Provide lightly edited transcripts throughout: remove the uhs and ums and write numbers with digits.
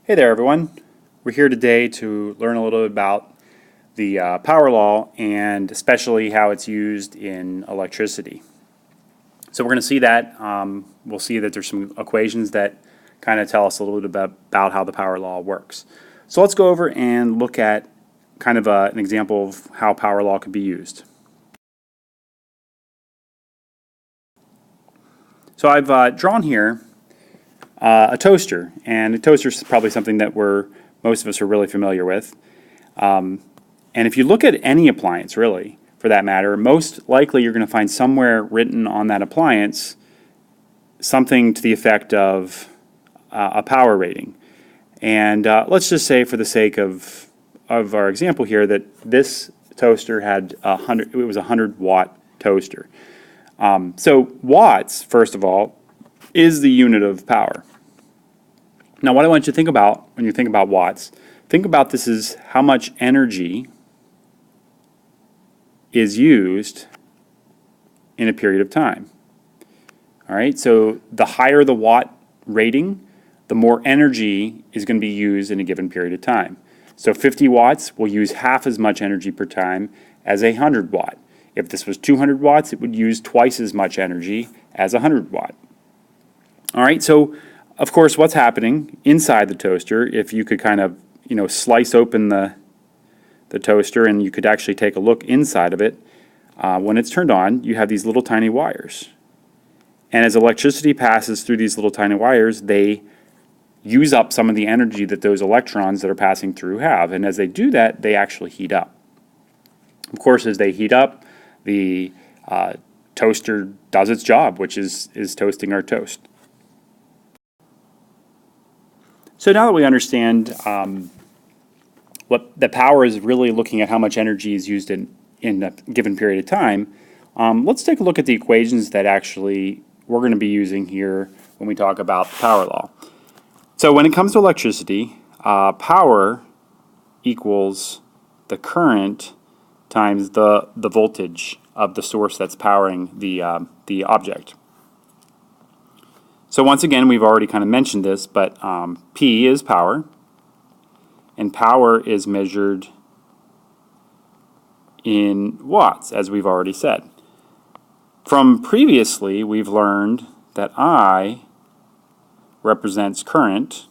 Hey there everyone. We're here today to learn a little bit about the power law and especially how it's used in electricity. So we're going to see that. We'll see that there's some equations that kind of tell us a little bit about how the power law works. So let's go over and look at kind of an example of how power law could be used. So I've drawn here a toaster, and a toaster is probably something that most of us are really familiar with. And if you look at any appliance, really, for that matter, most likely you're going to find somewhere written on that appliance something to the effect of a power rating. And let's just say, for the sake of our example here, that this toaster had it was a 100-watt toaster. So watts, first of all, is the unit of power. Now, what I want you to think about when you think about watts, think about this as how much energy is used in a period of time. All right, so the higher the watt rating, the more energy is going to be used in a given period of time. So 50 watts will use half as much energy per time as a 100 watt. If this was 200 watts, it would use twice as much energy as a 100 watt. All right, so of course what's happening inside the toaster, if you could kind of slice open the toaster and you could actually take a look inside of it, when it's turned on, you have these little tiny wires. And as electricity passes through these little tiny wires, they use up some of the energy that those electrons that are passing through have. And as they do that, they actually heat up. Of course, as they heat up, the toaster does its job, which is toasting our toast. So now that we understand what the power is really looking at how much energy is used in a given period of time, let's take a look at the equations that actually we're going to be using here when we talk about the power law. So when it comes to electricity, power equals the current times the voltage of the source that's powering the object. So once again, we've already kind of mentioned this, but P is power, and power is measured in watts, as we've already said. From previously, we've learned that I represents current,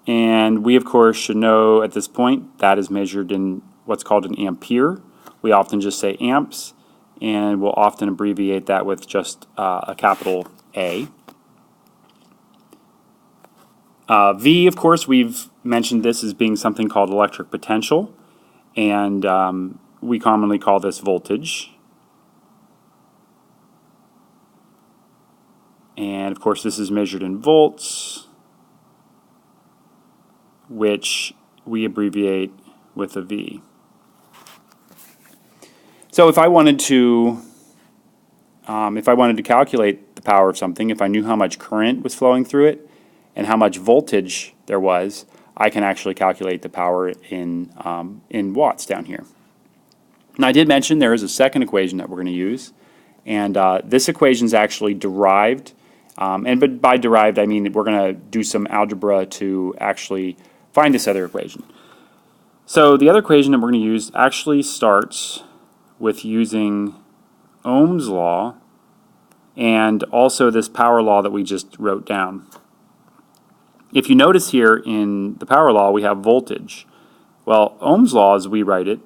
and we of course should know at this point that is measured in what's called an ampere. We often just say amps, and we'll often abbreviate that with just a capital A. V, of course, we've mentioned this as being something called electric potential, and we commonly call this voltage. And of course, this is measured in volts, which we abbreviate with a V. So if I wanted to calculate the power of something, if I knew how much current was flowing through it and how much voltage there was, I can actually calculate the power in watts down here. Now, I did mention there is a second equation that we're going to use, and this equation is actually derived. But by derived, I mean we're going to do some algebra to actually find this other equation. So the other equation that we're going to use actually starts with using Ohm's law and also this power law that we just wrote down. If you notice here in the power law, we have voltage. Well, Ohm's law, as we write it,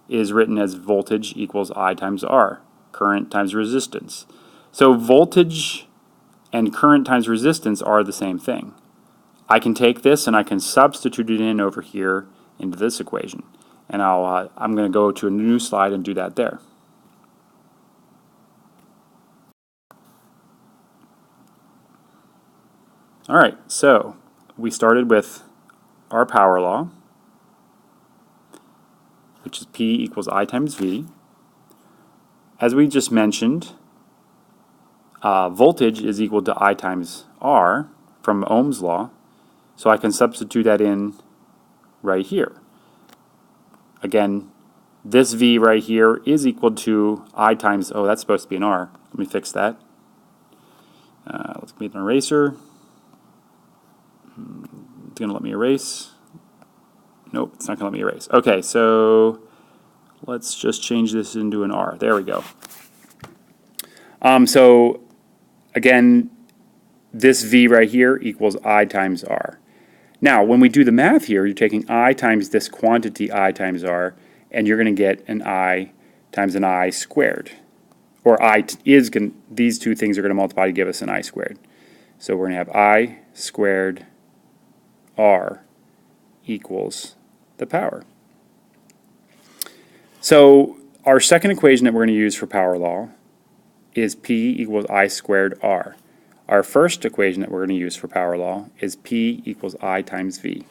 is written as voltage equals I times R, current times resistance. So voltage and current times resistance are the same thing. I can take this and I can substitute it in over here into this equation. And I'm going to go to a new slide and do that there. All right, so we started with our power law, which is P equals I times V. As we just mentioned, voltage is equal to I times R from Ohm's law, so I can substitute that in right here. Again, this V right here is equal to I times, oh, that's supposed to be an R. Let me fix that. Let's make an eraser. going to let me erase. Nope, it's not going to let me erase. Okay, so let's just change this into an R. There we go. So again, this V right here equals I times R. Now, when we do the math here, you're taking I times this quantity I times R, and you're going to get an I times an I squared. Or these two things are going to multiply to give us an I squared. So we're going to have I squared R equals the power. So our second equation that we're going to use for power law is P equals I squared R. Our first equation that we're going to use for power law is P equals I times V.